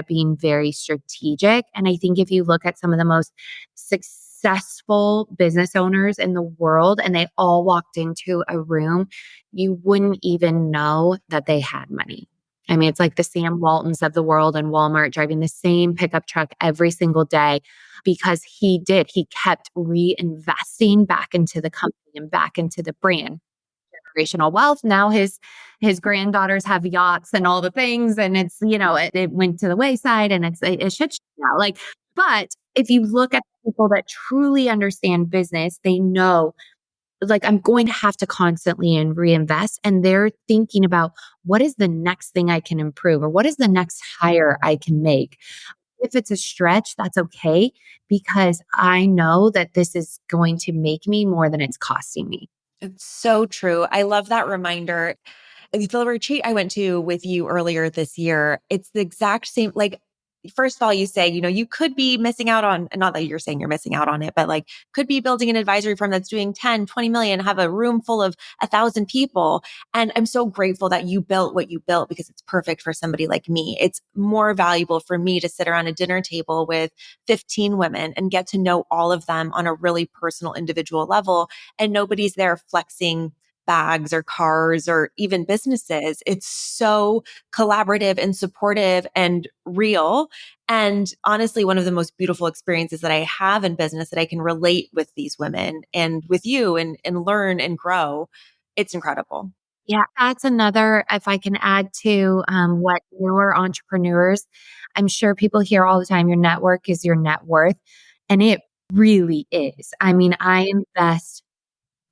being very strategic. And I think if you look at some of the most successful business owners in the world and they all walked into a room, you wouldn't even know that they had money. I mean, it's like the Sam Waltons of the world and Walmart driving the same pickup truck every single day because he kept reinvesting back into the company and back into the brand. Generational wealth. Now his granddaughters have yachts and all the things. And it's, it went to the wayside and it's a shit show now. Like, but if you look at people that truly understand business, they know like I'm going to have to constantly and reinvest. And they're thinking about what is the next thing I can improve or what is the next hire I can make. If it's a stretch, that's okay because I know that this is going to make me more than it's costing me. It's so true. I love that reminder. The retreat I went to with you earlier this year, it's the exact same. Like, first of all, you say, you could be missing out on, not that you're saying you're missing out on it, but like could be building an advisory firm that's doing 10, 20 million, have a room full of 1,000 people. And I'm so grateful that you built what you built because it's perfect for somebody like me. It's more valuable for me to sit around a dinner table with 15 women and get to know all of them on a really personal, individual level. And nobody's there flexing bags or cars or even businesses. It's so collaborative and supportive and real. And honestly, one of the most beautiful experiences that I have in business that I can relate with these women and with you and learn and grow. It's incredible. Yeah, that's another, if I can add to what newer entrepreneurs, I'm sure people hear all the time, your network is your net worth. And it really is. I mean, I invest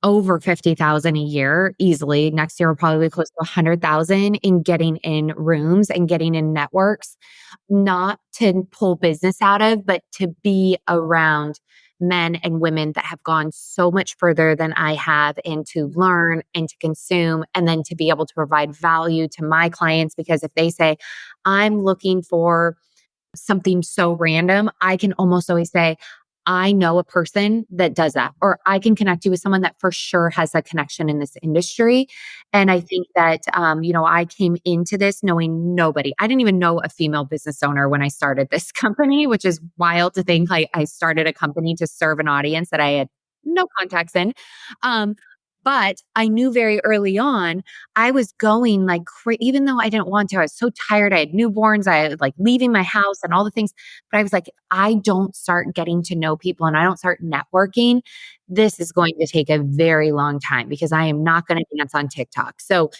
over 50,000 a year easily. Next year will probably be close to 100,000 in getting in rooms and getting in networks, not to pull business out of, but to be around men and women that have gone so much further than I have, and to learn and to consume, and then to be able to provide value to my clients. Because if they say, I'm looking for something so random, I can almost always say, I know a person that does that, or I can connect you with someone that for sure has a connection in this industry. And I think that, I came into this knowing nobody. I didn't even know a female business owner when I started this company, which is wild to think. Like, I started a company to serve an audience that I had no contacts in. Um, but I knew very early on I was going like even though I didn't want to. I was so tired. I had newborns. I was like leaving my house and all the things. But I was like, if I don't start getting to know people and I don't start networking, this is going to take a very long time, because I am not going to dance on TikTok. So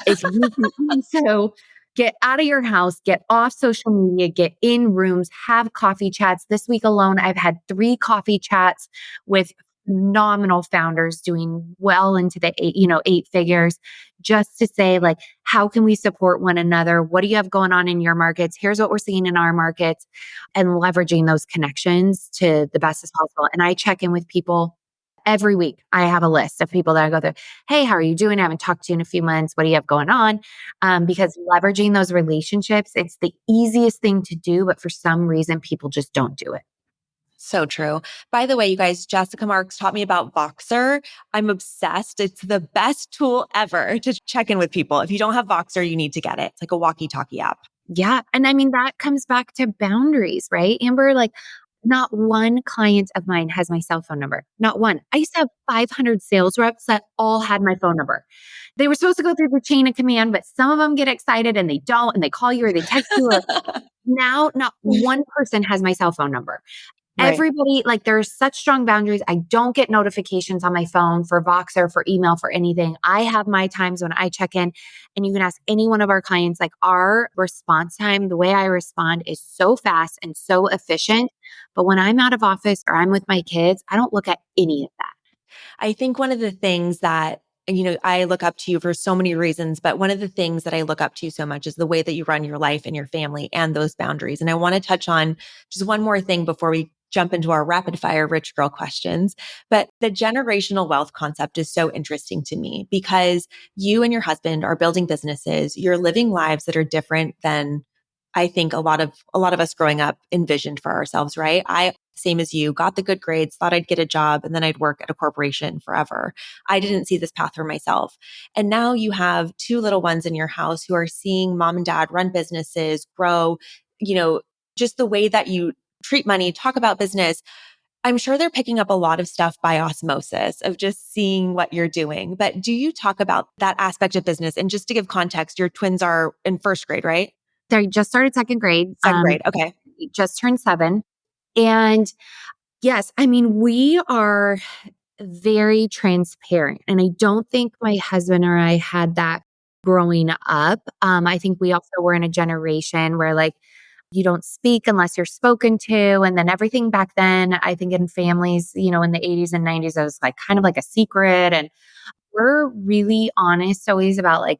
if you can also get out of your house, get off social media, get in rooms, have coffee chats. This week alone, I've had 3 coffee chats with phenomenal founders doing well into the 8 figures, just to say, like, how can we support one another? What do you have going on in your markets? Here's what we're seeing in our markets, and leveraging those connections to the best as possible. And I check in with people every week. I have a list of people that I go through. Hey, how are you doing? I haven't talked to you in a few months. What do you have going on? Because leveraging those relationships, it's the easiest thing to do, but for some reason, people just don't do it. So true. By the way, you guys, Jessica Marx taught me about Voxer. I'm obsessed. It's the best tool ever to check in with people. If you don't have Voxer, you need to get it. It's like a walkie-talkie app. Yeah. And I mean, that comes back to boundaries, right, Amber? Like, not one client of mine has my cell phone number. Not one. I used to have 500 sales reps that all had my phone number. They were supposed to go through the chain of command, but some of them get excited and they don't, and they call you or they text you. Or now, not one person has my cell phone number. Right. Everybody, like, there's such strong boundaries. I don't get notifications on my phone for Voxer, for email, for anything. I have my times when I check in, and you can ask any one of our clients, like, our response time, the way I respond is so fast and so efficient. But when I'm out of office or I'm with my kids, I don't look at any of that. I think one of the things that, I look up to you for so many reasons, but one of the things that I look up to you so much is the way that you run your life and your family and those boundaries. And I want to touch on just one more thing before we jump into our rapid fire rich girl questions. But the generational wealth concept is so interesting to me, because you and your husband are building businesses. You're living lives that are different than I think a lot of us growing up envisioned for ourselves, right? I, same as you, got the good grades, thought I'd get a job, and then I'd work at a corporation forever. I didn't see this path for myself. And now you have 2 little ones in your house who are seeing mom and dad run businesses, grow, you know, just the way that you treat money, talk about business. I'm sure they're picking up a lot of stuff by osmosis of just seeing what you're doing. But do you talk about that aspect of business? And just to give context, your twins are in first grade, right? They just started second grade, Second grade. Okay. just turned 7. And yes, I mean, we are very transparent. And I don't think my husband or I had that growing up. I think we also were in a generation where, like, you don't speak unless you're spoken to. And then everything back then, I think in families, in the 80s and 90s, it was like kind of like a secret. And we're really honest always about, like,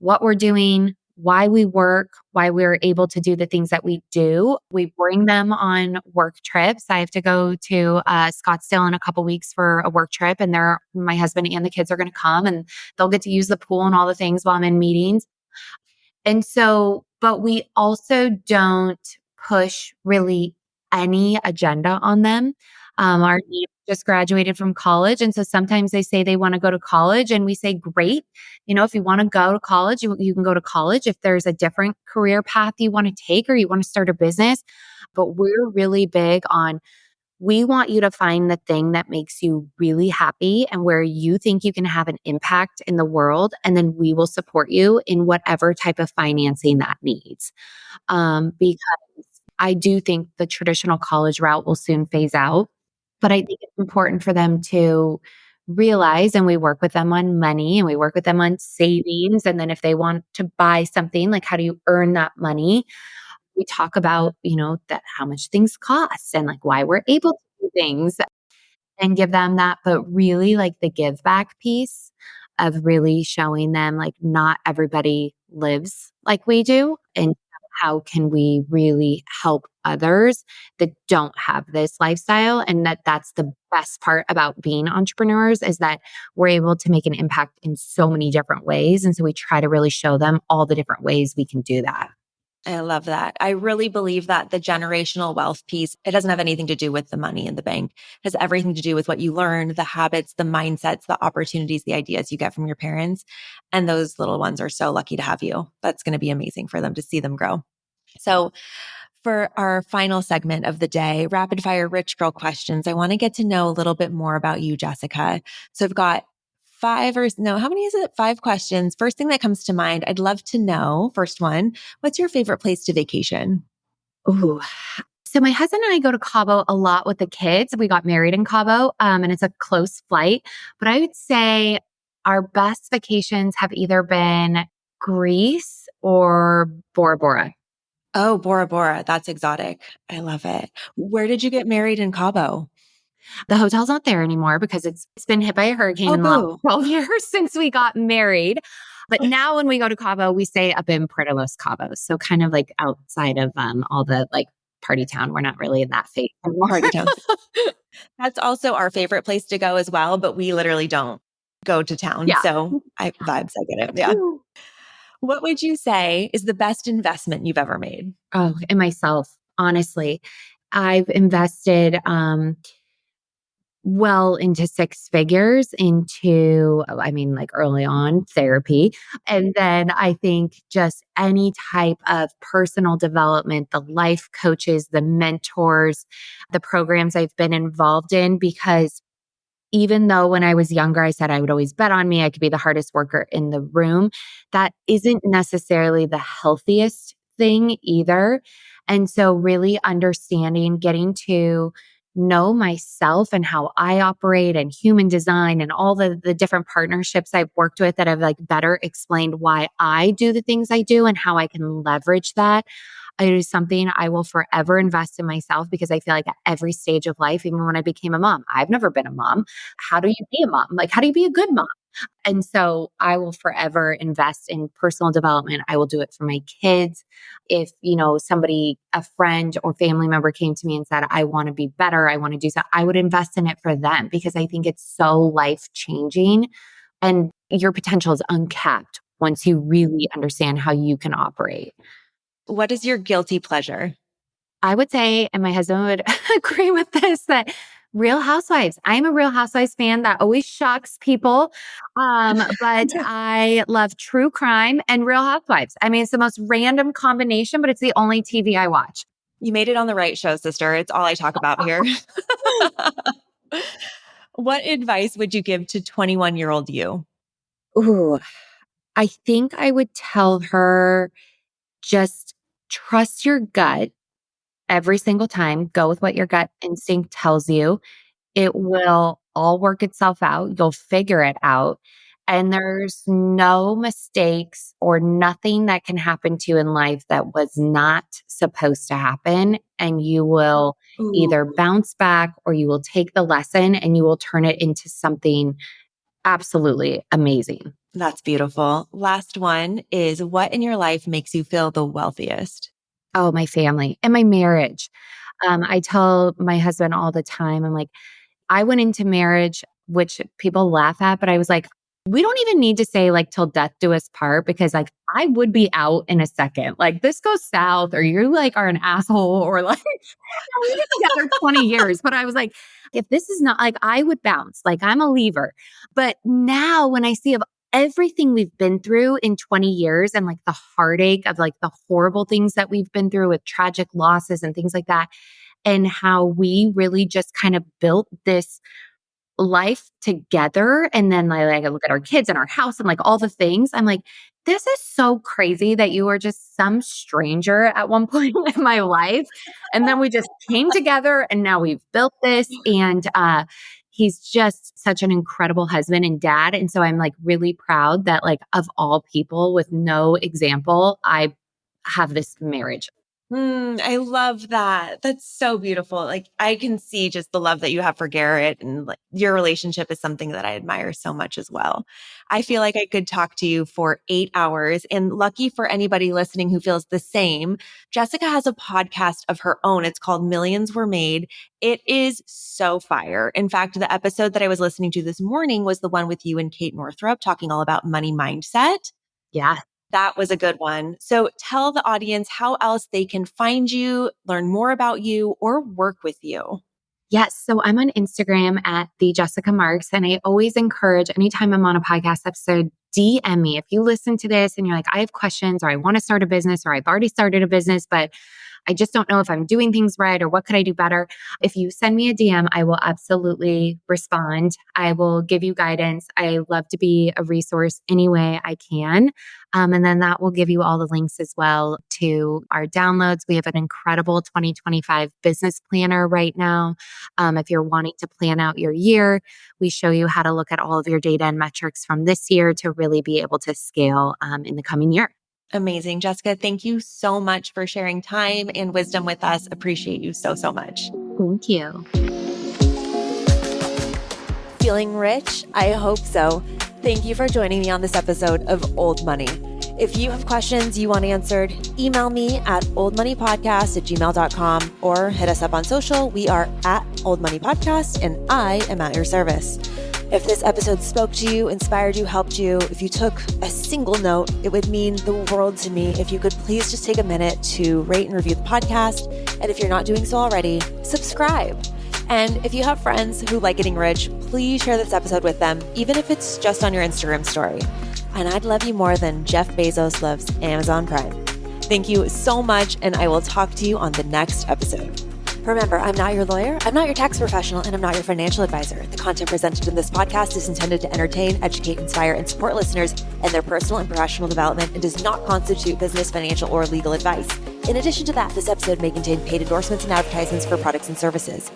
what we're doing, why we work, why we're able to do the things that we do. We bring them on work trips. I have to go to Scottsdale in a couple weeks for a work trip, and my husband and the kids are going to come, and they'll get to use the pool and all the things while I'm in meetings. And so, but we also don't push really any agenda on them. Our niece just graduated from college. And so sometimes they say they want to go to college, and we say, great. If you want to go to college, you can go to college. If there's a different career path you want to take, or you want to start a business, but we're really big on, we want you to find the thing that makes you really happy and where you think you can have an impact in the world. And then we will support you in whatever type of financing that needs. Because I do think the traditional college route will soon phase out. But I think it's important for them to realize, and we work with them on money and we work with them on savings. And then if they want to buy something, like, how do you earn that money? We talk about, that how much things cost and, like, why we're able to do things, and give them that. But really, like, the give back piece of really showing them, like, not everybody lives like we do, and how can we really help others that don't have this lifestyle. And that's the best part about being entrepreneurs is that we're able to make an impact in so many different ways. And so we try to really show them all the different ways we can do that. I love that. I really believe that the generational wealth piece, it doesn't have anything to do with the money in the bank. It has everything to do with what you learn, the habits, the mindsets, the opportunities, the ideas you get from your parents. And those little ones are so lucky to have you. That's going to be amazing for them to see them grow. So for our final segment of the day, rapid fire rich girl questions, I want to get to know a little bit more about you, Jessica. So I've got how many is it? 5 questions. First thing that comes to mind, I'd love to know, first one, what's your favorite place to vacation? Ooh. So my husband and I go to Cabo a lot with the kids. We got married in Cabo, and it's a close flight. But I would say our best vacations have either been Greece or Bora Bora. Oh, Bora Bora. That's exotic. I love it. Where did you get married in Cabo? The hotel's not there anymore because it's been hit by a hurricane Oh, in the last boo. 12 years since we got married. But now when we go to Cabo, we stay up in Puerto Los Cabos. So kind of like outside of all the like party town. We're not really in that phase anymore. Party town. That's also our favorite place to go as well, but we literally don't go to town. Yeah. So I get it. Yeah. What would you say is the best investment you've ever made? Oh, and myself, honestly. I've invested well into 6 figures into, I mean, like early on therapy. And then I think just any type of personal development, the life coaches, the mentors, the programs I've been involved in, because even though when I was younger, I said I would always bet on me, I could be the hardest worker in the room, that isn't necessarily the healthiest thing either. And so, really understanding, getting to know myself and how I operate and human design and all the different partnerships I've worked with that have like better explained why I do the things I do and how I can leverage that. It is something I will forever invest in myself because I feel like at every stage of life, even when I became a mom, I've never been a mom. How do you be a mom? Like, how do you be a good mom? And so I will forever invest in personal development. I will do it for my kids. If, somebody, a friend or family member came to me and said, I want to be better, I want to do so, I would invest in it for them because I think it's so life changing and your potential is uncapped once you really understand how you can operate. What is your guilty pleasure? I would say, and my husband would agree with this, that Real Housewives. I'm a Real Housewives fan. That always shocks people. But I love true crime and Real Housewives. I mean, it's the most random combination, but it's the only TV I watch. You made it on the right show, sister. It's all I talk about here. What advice would you give to 21-year-old you? Ooh, I think I would tell her just trust your gut every single time. Go with what your gut instinct tells you. It will all work itself out. You'll figure it out. And there's no mistakes or nothing that can happen to you in life that was not supposed to happen. And you will Ooh, either bounce back or you will take the lesson and you will turn it into something absolutely amazing. that's beautiful. Last one is what in your life makes you feel the wealthiest? Oh, my family and my marriage. I tell my husband all the time, I'm like, I went into marriage, which people laugh at, but I was like, we don't even need to say like till death do us part because like I would be out in a second. Like this goes south or you like are an asshole or like we've been together 20 years. But I was like, if this is not like I would bounce, like I'm a lever. But now when I see of everything we've been through in 20 years and like the heartache of like the horrible things that we've been through with tragic losses and things like that, and how we really just kind of built this life together. And then I look at our kids and our house and like all the things. I'm like, this is so crazy that you were just some stranger at one point in my life. And then we just came together and now we've built this. And he's just such an incredible husband and dad. And so I'm like really proud that like of all people with no example, I have this marriage. I love that. That's so beautiful. Like I can see just the love that you have for Garrett and like your relationship is something that I admire so much as well. I feel like I could talk to you for 8 hours and lucky for anybody listening who feels the same. Jessica has a podcast of her own. It's called Millions Were Made. It is so fire. In fact, the episode that I was listening to this morning was the one with you and Kate Northrup talking all about money mindset. Yeah. That was a good one. So tell the audience how else they can find you, learn more about you, or work with you. Yes. So I'm on Instagram at the Jessica Marx. And I always encourage anytime I'm on a podcast episode, DM me. If you listen to this and you're like, I have questions or I want to start a business or I've already started a business, but I just don't know if I'm doing things right or what could I do better. If you send me a DM, I will absolutely respond. I will give you guidance. I love to be a resource any way I can. And then that will give you all the links as well to our downloads. We have an incredible 2025 business planner right now. If you're wanting to plan out your year, we show you how to look at all of your data and metrics from this year to really be able to scale in the coming year. Amazing. Jessica, thank you so much for sharing time and wisdom with us. Appreciate you so, so much. Thank you. Feeling rich? I hope so. Thank you for joining me on this episode of Old Money. If you have questions you want answered, email me at oldmoneypodcast@gmail.com or hit us up on social. We are at Old Money Podcast and I am at your service. If this episode spoke to you, inspired you, helped you, if you took a single note, it would mean the world to me if you could please just take a minute to rate and review the podcast. And if you're not doing so already, subscribe. And if you have friends who like getting rich, please share this episode with them, even if it's just on your Instagram story. And I'd love you more than Jeff Bezos loves Amazon Prime. Thank you so much, and I will talk to you on the next episode. Remember, I'm not your lawyer, I'm not your tax professional, and I'm not your financial advisor. The content presented in this podcast is intended to entertain, educate, inspire, and support listeners in their personal and professional development and does not constitute business, financial, or legal advice. In addition to that, this episode may contain paid endorsements and advertisements for products and services.